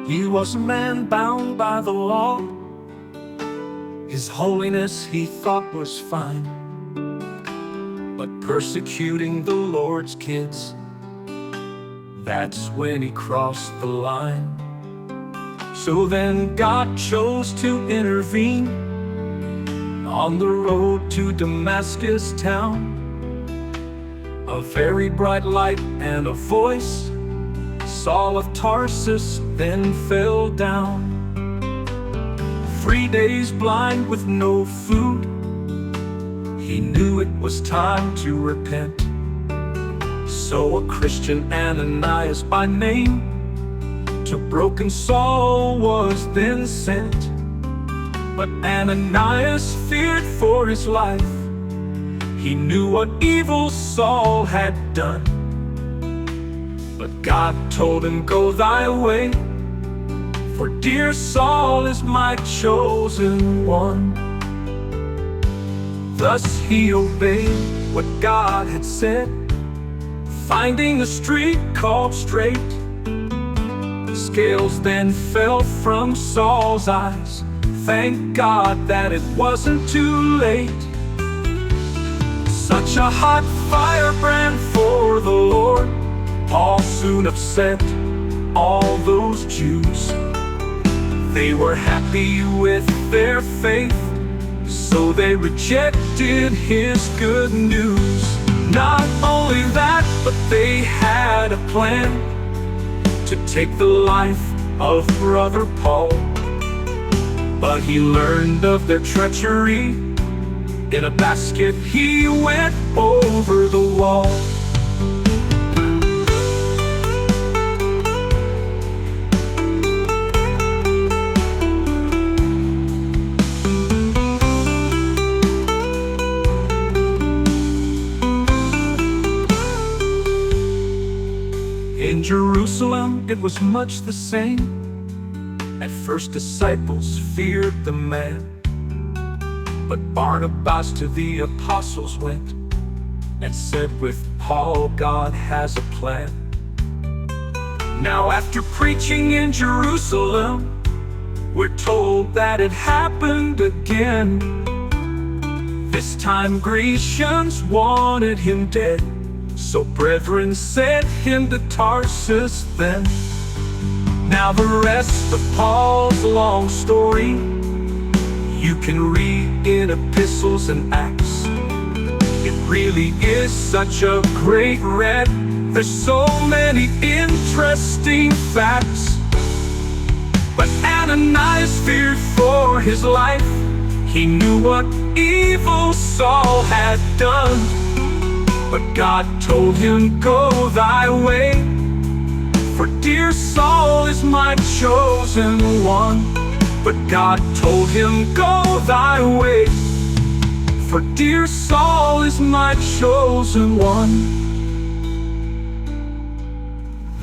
He was a man bound by the law. His holiness he thought was fine, but persecuting the Lord's kids, that's when he crossed the line. So then God chose to intervene on the road to Damascus town. A very bright light and a voice, Saul of Tarsus then fell down. 3 days blind with no food, he knew it was time to repent. So a Christian, Ananias by name, to broken Saul was then sent. But Ananias feared for his life. He knew what evil Saul had done. But God told him, "Go thy way, for dear Saul is my chosen one." Thus he obeyed what God had said, finding a street called Straight. Scales then fell from Saul's eyes. Thank God that it wasn't too late. Such a hot firebrand for the Lord, Paul soon upset all those Jews. They were happy with their faith, so they rejected his good news. Not only that, but they had a plan to take the life of brother Paul. But he learned of their treachery. In a basket he went over the wall. In Jerusalem it was much the same. At first disciples feared the man, but Barnabas to the apostles went and said, "With Paul God has a plan." Now after preaching in Jerusalem, we're told that it happened again. This time Grecians wanted him dead, so brethren sent him to Tarsus then. Now the rest of Paul's long story you can read in epistles and Acts. It really is such a great read. There's so many interesting facts. But Ananias feared for his life. He knew what evil Saul had done. But God told him, "Go thy way, for dear Saul is my chosen one." But God told him, "Go thy way, for dear Saul is my chosen one."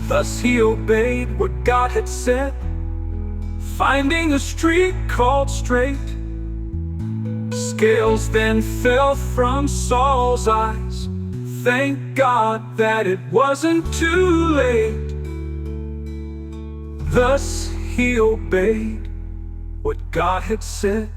Thus he obeyed what God had said, finding a street called Straight. Scales then fell from Saul's eyes. Thank God that it wasn't too late. Thus he obeyed what God had said.